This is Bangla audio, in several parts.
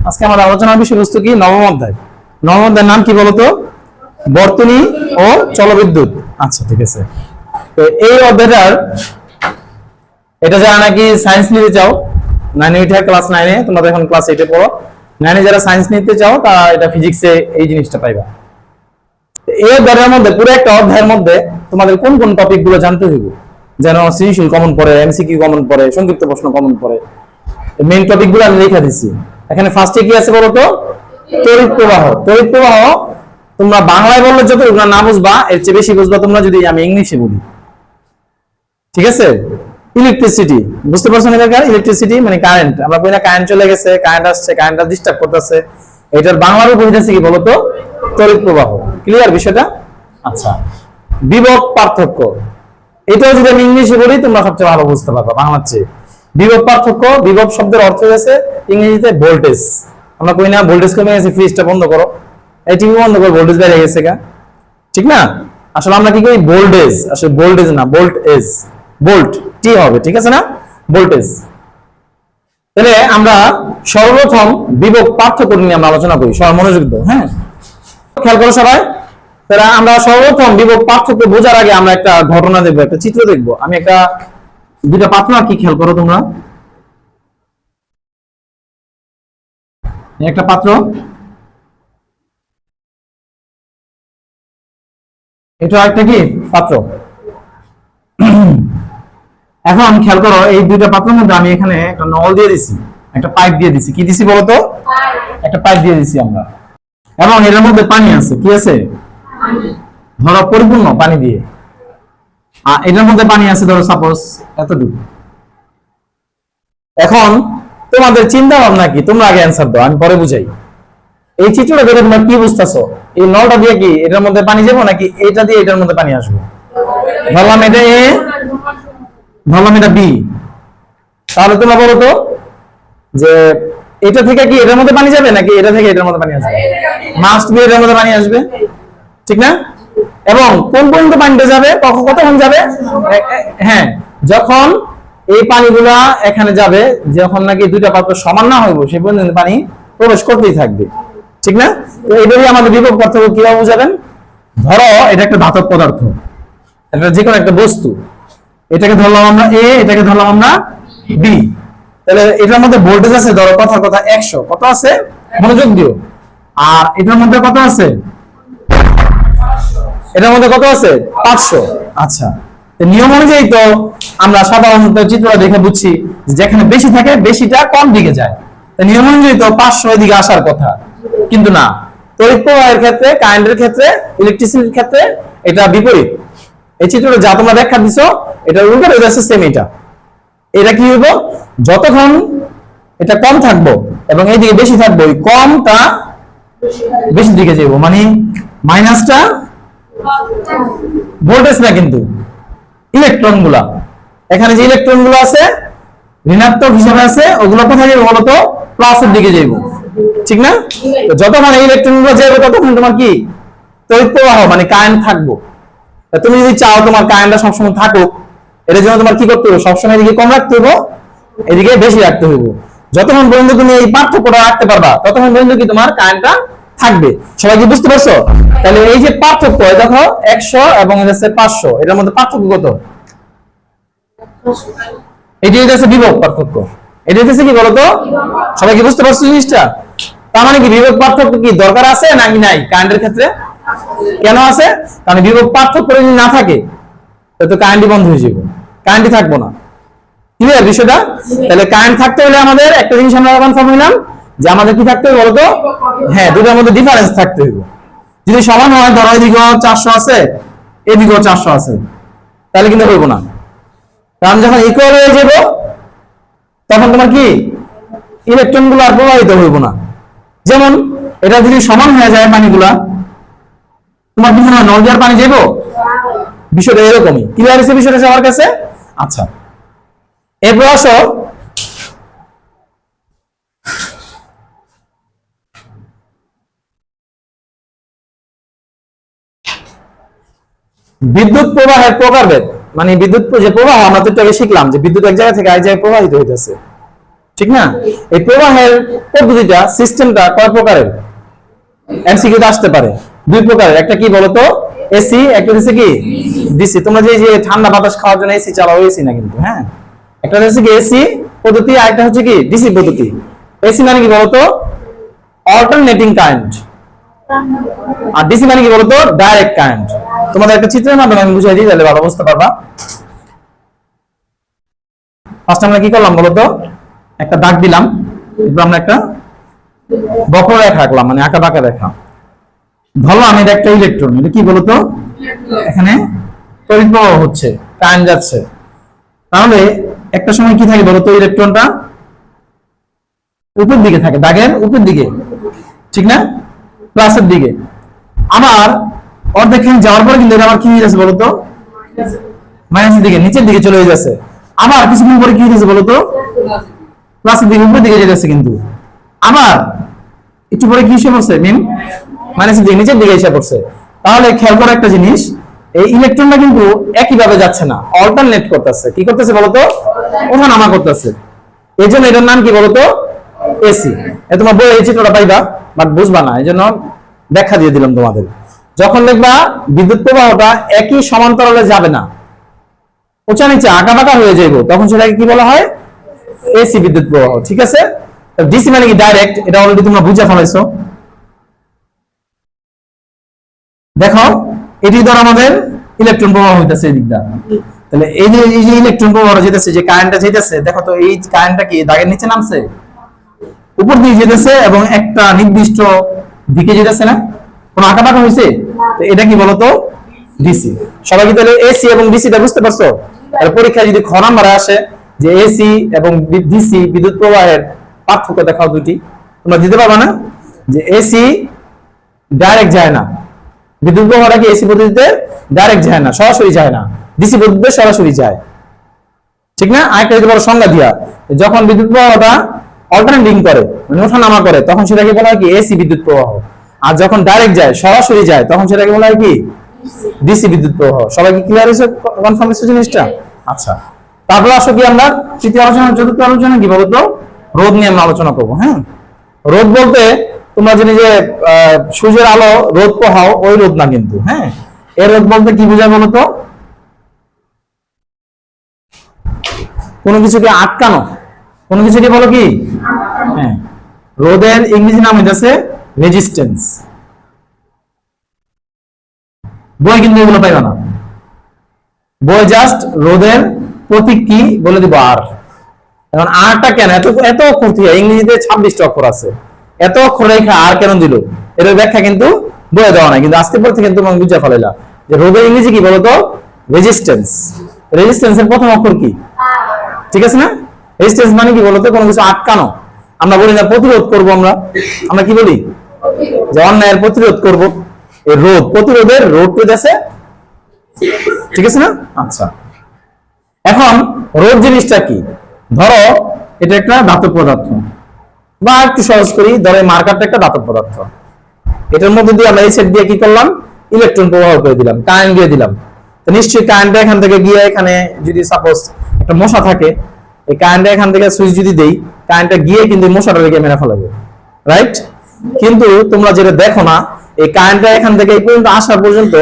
আজকে আমার আলোচনার বিষয়বস্তু কি? নবম অধ্যায়। নবম অধ্যায়ের নাম কি বলতো? বর্তনী ও জলবিদ্যুৎ। আচ্ছা, ঠিক আছে। তো এই অধ্যায়টার এটা যারা নাকি সায়েন্স নিতে চাও, 9 ক্লাস 9-এ, তোমরা এখন ক্লাস 8-এ পড়ো, 9-এ যারা সায়েন্স নিতে চাও তারা এটা ফিজিক্সে এই জিনিসটা পাইবা। এই অধ্যায়ের মধ্যে পুরো একটা অধ্যায়ের মধ্যে তোমাদের কোন কোন টপিক গুলো জানতে হইবে, যেন সৃজনশীল কমন পড়ে, এমসিকিউ কমন পড়ে, সংক্ষিপ্ত প্রশ্ন কমন পড়ে, মেইন টপিক গুলো আমি লিখে দিছি। এখানে ফার্স্টে কি আছে বলতো? তড়িৎ প্রবাহ। তড়িৎ প্রবাহ তোমরা বাংলায় বললে যত না বুঝবা, এর চেয়ে বেশি বুঝবা তোমরা যদি আমি ইংলিশে বলি। ঠিক আছে? ইলেকট্রিসিটি বুঝতে পারছো না? ইলেকট্রিসিটি মানে কারেন্ট। আমরা কই না কারেন্ট চলে গেছে, কারেন্ট আসছে, কারেন্টটা ডিস্টার্ব করতেছে। এটার বাংলা রূপ হইতাছে কি বলতো? তড়িৎ প্রবাহ। ক্লিয়ার বিষয়টা? আচ্ছা, বিভব পার্থক্য, এটাও যদি আমি ইংলিশে বলি তোমরা সবচেয়ে ভালো বুঝতে পারবা বাংলার চেয়ে। বিভব পার্থক্য, বিভব শব্দের অর্থ হচ্ছে ইংরেজিতে ভোল্টেজ। আমরা কই না ভোল্টেজ কমে গেছে, ফ্রিজটা বন্ধ করো, এই টিভি বন্ধ করো, ভোল্টেজ বেড়ে গেছে গা, ঠিক না? আসলে আমরা কি করি? ভোল্টেজ, আসলে ভোল্টেজ না, ভোল্টেজ, ভোল্ট টি হবে, ঠিক আছে না? ভোল্টেজ। তাহলে আমরা সর্বপ্রথম বিভব পার্থক্য নিয়ে আমরা আলোচনা করি, সবাই মনোযোগ দাও। হ্যাঁ, খেয়াল করো সবাই। তাহলে আমরা সর্বপ্রথম বিভব পার্থক্য বোঝার আগে আমরা একটা ঘটনা দেখবো, একটা চিত্র দেখবো। আমি একটা দুইটা পাত্র কি খেয়াল করো তোমরা, একটা পাত্র, এটা একটা কি পাত্র। এখন খেয়াল করো এই দুইটা পাত্রের মধ্যে আমি এখানে একটা নল দিয়ে দিছি, একটা পাইপ দিয়ে দিছি। কি দিছি বলতো? একটা পাইপ দিয়ে দিছি আমরা, এবং এর মধ্যে পানি আছে। কি আছে? ধরো পরিপূর্ণ পানি দিয়ে। আর এটার মধ্যে পানি আছে ধরো সাপোজ এতটুকু। এখন তোমাদের চিন্তা ভাবনা কি? তোমরা আগে অ্যান্সার দাও, আমি পরে বুঝাই। এই চিত্রটা দেখে তোমরা কি বুঝতেছো? এই নলটা দিয়ে কি এটার মধ্যে পানি যাবো, নাকি এটা দিয়ে এটার মধ্যে পানি আসবে? ধরলাম এটা এ, ধরলাম এটা বি। তাহলে তোমরা বলো তো যে এটা থেকে কি এটার মধ্যে পানি যাবে, নাকি এটা থেকে এটার মধ্যে পানি আসবে? মাস্ট বি এটার মধ্যে পানি আসবে, ঠিক না? এবং কোন পর্যন্ত পানিটা যাবে, কতক্ষণ যাবে? হ্যাঁ, যখন এই পানিগুলা এখানে যাবে, যখন নাকি দুইটা পাত্র সমান না হইব সেই পর্যন্ত পানি প্রবেশ করতেই থাকবে, ঠিক না? তো এইভাবে আমাদের বিভব পার্থক্য কিভাবে বুঝাবেন? ধরো এটা একটা ধাতব পদার্থ, এটা যে কোনো একটা বস্তু, এটাকে ধরলাম আমরা এ, এটাকে ধরলাম আমরা বি। তাহলে এটার মধ্যে ভোল্টেজ আছে ধরো কথার কথা 100, কত আছে? মনোযোগ দিও। আর এটার মধ্যে কত আছে? এটার মধ্যে কত আছে? 500। আচ্ছা, নিয়ম অনুযায়ী তো আমরা সাধারণত চিত্রটা দেখে বুঝছি যেখানে বেশি থাকে বেশিটা কম দিকে যায়। নিয়ম অনুযায়ী তো 500 এদিকে আসার কথা, কিন্তু না। তড়িৎ প্রবাহের ক্ষেত্রে, কারেন্টের ক্ষেত্রে, ইলেকট্রিসিটির ক্ষেত্রে এটা বিপরীত। এই চিত্রটা যা তোমরা ব্যাখ্যা দিছো এটা উল্টো হয়ে যাচ্ছে সেম। এটা কি হইব? যতক্ষণ এটা কম থাকবো এবং এইদিকে বেশি থাকবো, ওই কমটা বেশি দিকে যাইব, মানে মাইনাসটা ভোল্টেজ না, কিন্তু ইলেকট্রন গুলা, এখানে যে ইলেকট্রন গুলো আছে ঋণাত্মক হিসাবে আছে, ওগুলো কোথায় যাবে বলতো? প্লাসের দিকে যাইব, ঠিক না? তো যতক্ষণ এই ইলেকট্রন গুলো যাবে ততক্ষণ তোমার কি তড়িৎ প্রবাহ মানে কারেন্ট থাকবো। তুমি যদি চাও তোমার কারেন্টটা সবসময় থাকুক, এর জন্য তোমার কি করতে হবে? সবসময় এদিকে কম রাখতে হবে, এদিকে বেশি রাখতে হবে। যতক্ষণ পর্যন্ত তুমি এই পার্থক্যটা রাখতে পারবা ততক্ষণ পর্যন্ত কি তোমার কারেন্টটা থাকবে। সবাই কি বুঝতে পারছো? তাহলে এই যে পার্থক্য, দেখো 100 এবং এটা হচ্ছে 500, এটার মধ্যে পার্থক্য কত? এটি হচ্ছে বিভব পার্থক্য। এটা হচ্ছে কি বলতো? সবাই কি বুঝতে পারছো জিনিসটা? তার মানে কি বিভব পার্থক্য কি দরকার আছে নাকি নাই কারেন্টের ক্ষেত্রে? কেন আছে? কারণ বিভব পার্থক্য যদি না থাকে তো কারেন্টই বন্ধ হয়ে যাবে, কারেন্টই থাকবো না। ক্লিয়ার বিষয়টা? তাহলে কারেন্ট থাকতে হলে আমাদের একটা জিনিস আমরা কনফার্ম হইলাম যে আমাদের কি থাকতে হবে বলতো? হ্যাঁ, দুটোর মধ্যে ডিফারেন্স থাকতে হবে। যদি সমান হয়, ধরো এদিকেও 400 আছে এদিকেও 400 আছে, তাহলে কিন্তু হইব না। কারণ যখন ইকুয়াল হয়ে যাবে তখন তোমার কি ইলেকট্রন গুলো আর প্রবাহিত হইব না। যেমন এটা যদি সমান হয়ে যায় পানিগুলা, তোমার কি মনে হয় নল দেওয়ার পানি যাইবো? বিষয়টা এরকমই। ক্লিয়ার হয়েছে বিষয়টা সবার কাছে? আচ্ছা, এরপর আসো বিদ্যুৎ প্রবাহের প্রকারভেদ। মানে বিদ্যুৎ যে প্রবাহ, আমরা তো একটু আগে শিখলাম যে বিদ্যুৎ এক জায়গা থেকে আরেক জায়গায় প্রবাহিত হইতেছে, ঠিক না? এই প্রবাহের পদ্ধতিটা সিস্টেমটা কয় প্রকারের? এমসিকিউ তে আসতে পারে দুই প্রকারের, একটা কি বলতো এসি, একটা হচ্ছে কি ডিসি। তোমরা যে ঠান্ডা বাতাস খাওয়ার জন্য এসি চালাও, এসি না কিন্তু, হ্যাঁ, একটা হচ্ছে কি এসি পদ্ধতি আর একটা হচ্ছে কি ডিসি পদ্ধতি। এসি মানে কি বলতো অল্টারনেটিং কারেন্ট, আর ডিসি মানে কি বলতো ডাইরেক্ট কারেন্ট। তোমাদের একটা চিত্রের মাধ্যমে আমি বুঝাই দিই, তাহলে ভালো বুঝতে পারবা। ফার্স্ট আমরা কি করলাম বলতো, একটা দাগ দিলাম, এরপর আমরা একটা বক্ররেখা আঁকলাম, মানে আঁকা বাঁকা রেখা। ধরলাম এটা একটা ইলেকট্রন, এটা কি বলতো এখানে তড়িৎ প্রবাহ হচ্ছে, কারেন্ট যাচ্ছে। তাহলে একটা সময় কি থাকে বলতো, ইলেকট্রনটা উপর দিকে থাকে, দাগের উপর দিকে, ঠিক না, প্লাসের দিকে। আবার অর্ধেক যাওয়ার পরে কিন্তু এটা আবার কি হয়ে যাচ্ছে বলতো মাইনাসের দিকে, নিচের দিকে চলে যাচ্ছে। আবার কিছুক্ষণ পরে কি হয়েছে বলতো প্লাসের দিকে, উপর দিকে যেতেছে। কিন্তু আবার একটু পরে কি এসে পড়ছে মিন মাইনাসের দিকে, নিচের দিকে এসে পড়ছে। তাহলে খেয়াল করো একটা জিনিস, এই ইলেকট্রনটা কিন্তু একইভাবে যাচ্ছে না, অল্টারনেট করতেছে। কি করতেছে বলতো, ওঠানামা করতেছে। এই জন্য এটার নাম কি বলতো এসি। তোমার বই এই চিত্রটা পাইবা, বাট বুঝবা না, এই জন্য ব্যাখ্যা দিয়ে দিলাম তোমাদের। যখন দেখবা বিদ্যুৎ প্রবাহটা একই সমান্তরালে যাবে না, উঁচা নিচে আঁকা বাঁকা হয়ে যাইব, তখন সেটাকে কি বলা হয় এসি বিদ্যুৎ প্রবাহ। ঠিক আছে? ডিসি মানে কি ডাইরেক্ট, এটা অলরেডি তোমরা বুঝে ফেলাইছো। দেখো এটি ধর আমাদের ইলেকট্রন প্রবাহ হইতেছে এই দিকটা। তাহলে এই যে ইলেকট্রন প্রবাহ যেতেছে, যে কারেন্টটা যেতেছে, দেখো তো এই কারেন্টটা কি দাগের নিচে নামছে, উপর দিকে যেতেছে এবং একটা নির্দিষ্ট দিকে যেতেছে না, কোন আঁকা বাঁকা হয়েছে। তো এটা কি বলতো ডিসি। সবাই কি তাহলে এসি এবং ডিসিটা বুঝতে পারছো? আর পরীক্ষায় যদি খ নাম্বারে আসে যে এসি এবং ডিসি বিদ্যুৎ প্রবাহের পার্থক্য দেখাও দুটি, তোমরা দিতে পারবা না? যে এসি ডাইরেক্ট যায় না, বিদ্যুৎ প্রবাহটা কি এসি পদ্ধতিতে ডাইরেক্ট যায় না, সরাসরি যায় না, ডিসি পদ্ধতিতে সরাসরি যায়, ঠিক না? আরেকটা যদি বড় সংজ্ঞা দিয়া, যখন বিদ্যুৎ প্রবাহটা অল্টারনেটিং করে, মানে ওঠানামা করে, তখন সেটাকে বলা হয় কি এসি বিদ্যুৎ প্রবাহ। আর যখন ডাইরেক্ট যায়, সরাসরি যায়, তখন সেটাকে বলা হয় কি ডিসি বিদ্যুৎ প্রবাহ। সবাই কি ক্লিয়ার হয়েছে, কনফার্ম হয়েছে জিনিসটা? আচ্ছা, তারপরে আসো কি আমরা তৃতীয় আলোচনা, চতুর্থ আলোচনা কি বলতো রোধ নিয়ে আমরা আলোচনা করবো। হ্যাঁ, রোধ বলতে তোমরা জানি যে সূর্যের আলো রোদ পোহাও, ওই রোদ না কিন্তু। হ্যাঁ, এই রোদ বলতে কি বোঝায় বলতো, কোনো কিছুকে আটকানো, কোনো কিছুকে বলো কি, হ্যাঁ, রোদের ইংরেজি নাম হইতেছে রেজিস্ট্যান্স। বই কিন্তু এগুলো পাইবা না, বই জাস্ট রোদের প্রতীক কি বলে দিব আর। এখন আরটা কেন এত এত অক্ষর দিয়ে, ইংরেজিতে 26টা অক্ষর আছে, এত অক্ষর রেখা আর কেন দিল, এর ব্যাখ্যা কিন্তু বইয়ে দেওয়া নাই। কিন্তু আজকে পর থেকে তুমি বুঝে ফেলাইলা যে রোদের ইংরেজি কি বলতো রেজিস্ট্যান্স। রেজিস্ট্যান্সের প্রথম অক্ষর কি, ঠিক আছে না? রেজিস্ট্যান্স মানে কি বলতো কোনো কিছু আটকানো। আমরা বলি না প্রতিরোধ করব, আমরা কি বলি যে অন্যায়ের প্রতিরোধ করব। এই রোধ, প্রতিরোধের রোধ পেয়েছে, ঠিক আছে না? আচ্ছা, এখন রোধ জিনিসটা কি, ধরো এটা একটা ধাতব পদার্থ, বা একটু সহজ করি, ধরো মার্কারটা একটা ধাতব পদার্থ, এটার মধ্যে দিয়ে আমরা এই সেট দিয়ে কি করলাম, ইলেকট্রন প্রবাহ করে দিলাম, কারেন্ট দিয়ে দিলাম। তো নিশ্চয়ই কারেন্টটা এখান থেকে গিয়ে এখানে যদি সাপোজ একটা মশা থাকে, এই কারেন্টটা এখান থেকে সুইচ যদি দেই, কারেন্টটা গিয়ে কিন্তু মশাটা রেখে মেরে ফেলাবে, রাইট? কিন্তু তোমরা যেটা দেখো না, এই কারেন্টটা এখান থেকে এই পর্যন্ত আসা পর্যন্ত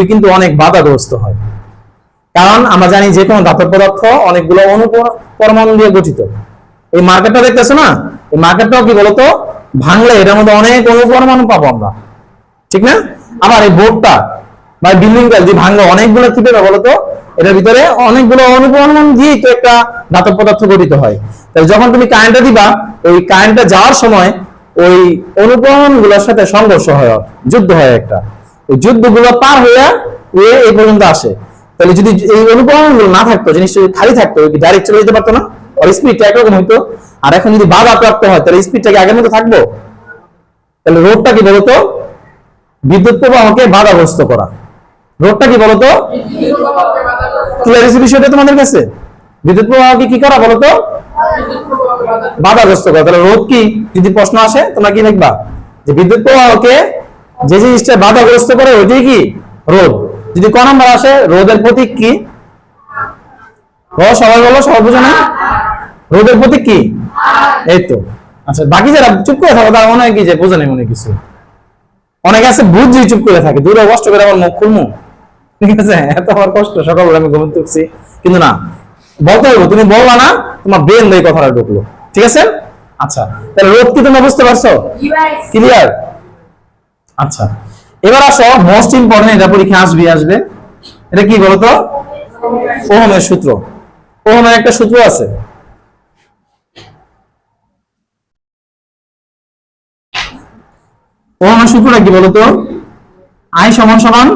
কিন্তু অনেক বাধাগ্রস্ত হয়। কারণ আমরা জানি যে কোনো ধাতব পদার্থ অনেকগুলো অণু পরমাণু দিয়ে গঠিত। এই মার্কেটটা দেখতেছো না, এই মার্কেটটাও কি বলতো ভাঙলে এটার মধ্যে অনেক অণু পরমাণু পাবো আমরা, ঠিক না? আবার এই বোর্ডটা বা বিল্ডিংটা যে ভাঙলো, অনেকগুলো কি পেবে বলতো, এটার ভিতরে অনেকগুলো অণু পরমাণু দিয়ে তো একটা ধাতব পদার্থ গঠিত হয়। তাই যখন তুমি কারেন্টটা দিবা, ওই কারেন্টটা যাওয়ার সময় ওই অণু পরমাণুগুলোর সাথে সংঘর্ষ হয়, যুদ্ধ হয় একটা। ওই যুদ্ধগুলো পার হয়ে এই পর্যন্ত আসে। তাহলে যদি এই অনুপ্রমাণগুলো না থাকতো, জিনিসটা যদি খালি থাকতো, ডাইরেক্ট চলে যেতে পারতো না, আর স্পিডটা একরকম হইতো। আর এখন যদি বাধা প্রাপ্ত হয়, তাহলে স্পিডটা কি আগের মতো থাকবো? তাহলে রোধটা কি বলতো বিদ্যুৎ প্রবাহকে বাধাগ্রস্ত করা। রোধটা কি বলতো, ক্লিয়ার হয়েছে বিষয়টা তোমাদের কাছে? বিদ্যুৎ প্রবাহকে কি করা বলতো, বাধাগ্রস্ত করা। তাহলে রোধ কি, যদি প্রশ্ন আসে তোমরা কি লিখবা, যে বিদ্যুৎ প্রবাহকে যে জিনিসটা বাধাগ্রস্ত করে ওইটাই কি রোধ। যদি ক নাম্বার আসে রোধের প্রতীক কি, সবাই বলো, সবাই বুঝো না? রোদের প্রতীক কি? এই তো। আচ্ছা, বাকি যারা চুপ করে থাকো তারা মনে হয় কি যে বোঝে নেই মনে কিছু। অনেকে আছে বুঝছি চুপ করে থাকে, দূরে কষ্ট করে আমার মুখ খুলমু, ঠিক আছে, এত আমার কষ্ট, সকালবেলা আমি ঘুম থেকে উঠছি, কিন্তু না, বলতে হবে, তুমি বলবা না, তোমার ব্রেন এই কথাটা ঢুকলো, ঠিক আছে। আচ্ছা, তাহলে রোদ কি তোমরা বুঝতে পারছো? ক্লিয়ার? আচ্ছা, এবার আসো মোস্ট ইম্পর্টেন্ট, এটা পরীক্ষা আসবে, এটা কি বলতো? ওহমের সূত্র। ওহমের একটা সূত্র আছে, ওহমের সূত্রটা কি বলতো? আই সমান সমান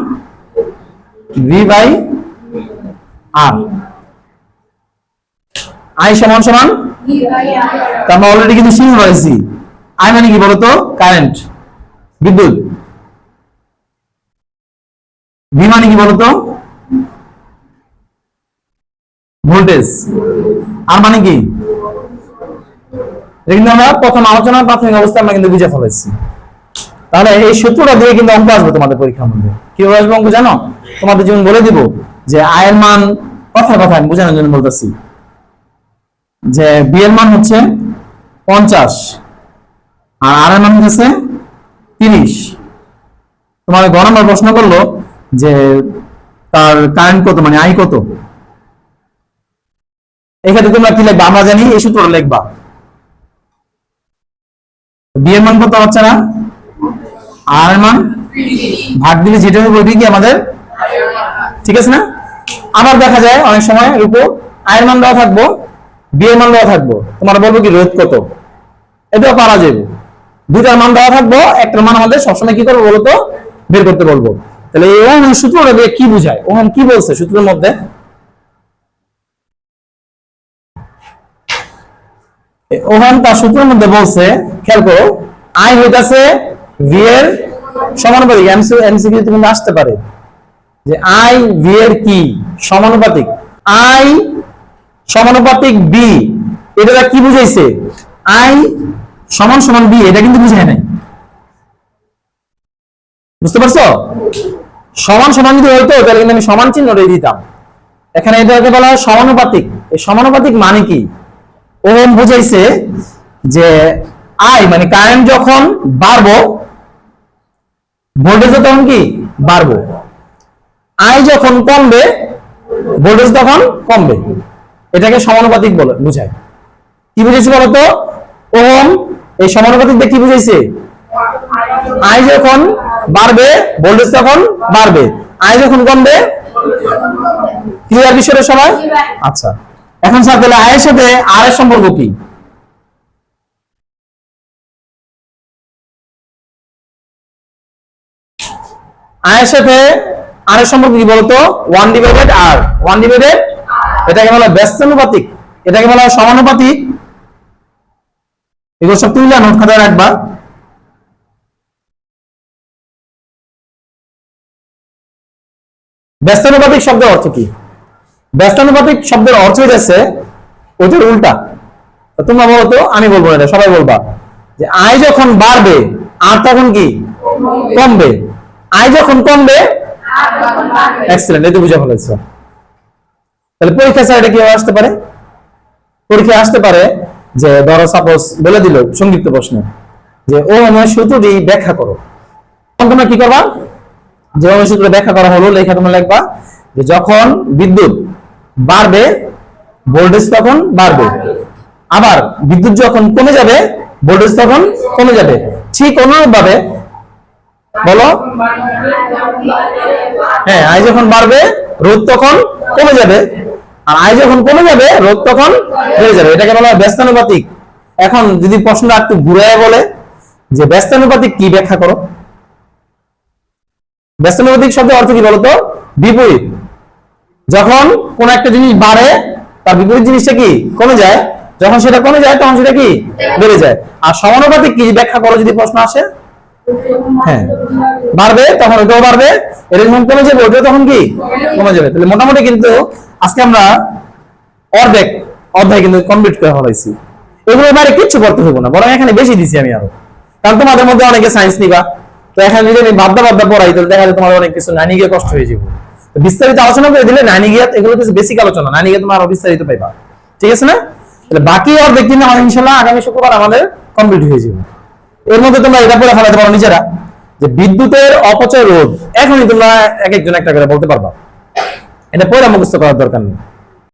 ভি বাই আর। আই সমান সমান, আমরা অলরেডি কিন্তু শিখে রয়েছি, আই মানে কি বলতো? কারেন্ট, বিদ্যুৎ। ভি মানে কি বলতো? ভোল্টেজ। আর মানে কি? কিন্তু আমরা প্রথম আলোচনার প্রাথমিক অবস্থায় আমরা কিন্তু বুঝে ফেলেছি। তাহলে এই সূত্রটা দিয়ে কিন্তু অঙ্ক আসবে তোমাদের পরীক্ষার মধ্যে। কিভাবে আসবে অঙ্ক জানো? তোমাদের যেমন বলে দিব যে আয়ের মান, কথার কথা আমি বোঝানোর জন্য বলতেছি, যে বি এর মান হচ্ছে 50 আর আর এর মান হচ্ছে 30। তোমার গ নম্বর প্রশ্ন করলো যে তার কারেন্ট কত, মানে আই কত। এক্ষেত্রে তোমরা কি লিখবা? আমরা জানি এই সূত্রটা লিখবা, বি এর মান কত হচ্ছে না, আর এর মান ভাগ দিলে যেটা হবে ওইটা কি আমাদের, ঠিক আছে না? আবার দেখা যায় অনেক সময় রূপো আই এর মান দেওয়া থাকবো, বি এর মান দেওয়া থাকবো, তোমার বলবো কি রোধ কত, এটাও পারা যাবে। দুটার মান দেওয়া থাকবো, একটার মান আমাদের সবসময় কি করবো বলতো? বের করতে বলবো। তাহলে এই ওহম সূত্রটা দিয়ে কি বুঝায়? ওহম কি বলছে সূত্রের মধ্যে? ওহম তার সূত্রের মধ্যে বলছে, খেয়াল করো, আই হইতাছে ভি এর সমানুপাতিক। এমসিকিউ তুমি আসতে পারে যে আই ভি এর কি সমানুপাতিক, আই সমানুপাতিক বি, এটা কি বুঝাইছে? আই সমান সমান বি, এটা কিন্তু বুঝায় নাই, বুঝতে পারছো? সমান সমান যদি হইতো তাহলে কিন্তু আমি সমান চিহ্ন দিয়ে দিতাম। এখানে এটাকে বলা হয় সমানুপাতিক। এই সমানুপাতিক মানে কি? ওহম বুঝাইছে যে আই মানে কারেন্ট যখন বাড়বো, ভোল্টেজ তখন কি বাড়বো, আই যখন কমবে, ভোল্টেজ তখন কমবে। এটাকে সমানুপাতিক বলে বুঝায়। কি বুঝেছি বলতো? ওহম এই সমানুপাতিক দিয়ে কি বুঝাইছে? আই যখন বাড়বে, ভোল্টেজ তখন বাড়বে, আই যখন কমবে। ক্লিয়ার বিষয়টা সবাই? আচ্ছা, এখন স্যার তাহলে আই এর সাথে আর এর সম্পর্ক কি? আই এর সাথে আর এর সম্পর্ক কি বলতো? 1 ডিভাইডেড আর, 1 ডিভাইডেড, এটাকে বলা হয় ব্যস্তানুপাতিক, এটাকে বলা হয় সমানুপাতিক। এগুলো সব তুলে নোট খাতায় রাখবা। ব্যস্তানুপাতিক শব্দের অর্থ কি? ব্যস্তানুপাতিক শব্দের অর্থ হচ্ছে ওইটার উল্টা। তোমরা বলো তো, আমি বলবো এটা, সবাই বলবা যে আই যখন বাড়বে আর তখন কি কমবে, আই যখন কমবে। এক্সেলেন্ট, এই তো বুঝে ফেলেছো। তাহলে পরীক্ষা স্যার এটা কি আসতে পারে? পরীক্ষা আসতে পারে যে ধরো সাপোজ বলে দিল সংক্ষিপ্ত প্রশ্ন যে ওহমের সূত্রটি ব্যাখ্যা করো। তোমরা কি করবা? যে ওহমের সূত্র ব্যাখ্যা করা হলো, লেখা তোমরা লিখবা যে যখন বিদ্যুৎ বাড়বে, ভোল্টেজ তখন বাড়বে, আবার বিদ্যুৎ যখন কমে যাবে, ভোল্টেজ তখন কমে যাবে। ঠিক অনুরূপভাবে বলো, হ্যাঁ, আই যখন বাড়বে রোধ তখন কমে যাবে, আর আই যখন কমে যাবে রোধ তখন বেড়ে যাবে। এটাকে বলা হয় ব্যস্তানুপাতিক। এখন যদি প্রশ্নটা একটু ঘুরায় বলে যে ব্যস্তানুপাতিক কি ব্যাখ্যা করো। ব্যস্তানুপাতিক শব্দের অর্থ কি বলতো? বিপরীত। যখন কোন একটা জিনিস বাড়ে তার বিপরীত জিনিসটা কি কমে যায়, যখন সেটা কমে যায় তখন সেটা কি বেড়ে যায়। আর সমানুপাতিক কি ব্যাখ্যা করো যদি প্রশ্ন আসে? হ্যাঁ, বাড়বে তখন ওটাও বাড়বে, এটা যখন কমে যাবে ওটাও তখন কি কমে যাবে। তাহলে মোটামুটি কিন্তু আজকে আমরা অর্ধেক অধ্যায় কিন্তু কমপ্লিট করে ফেলাইছি। এগুলো বাইরে কিচ্ছু করতে হবে না, বরং এখানে বেশি দিছি আমি আরো, কারণ তোমাদের মধ্যে অনেকে সায়েন্স নিবা, তো এখানে যদি আমি বাদ্যা পড়াই তাহলে দেখা যায় তোমার অনেক কিছু নানি গিয়ে কষ্ট হয়ে যাবে। বিস্তারিত আলোচনা করে দিলে নানি গিয়ে, এগুলো বেসিক আলোচনা, নানি গিয়ে তোমার আরো বিস্তারিত পাইবা, ঠিক আছে না? তাহলে বাকি অর্ধেক দিন আমাদের ইনশাআল্লাহ আগামী শুক্রবার আমাদের কমপ্লিট হয়ে যাবে। এর মধ্যে তোমরা এটা পড়ে ফেলাতে পারো নিজেরা যে বিদ্যুতের অপচয় রোধ, এখনই তোমরা এক একজন একটা করে বলতে পারবা, এটা পড়ে মুখস্থ করার দরকার নেই।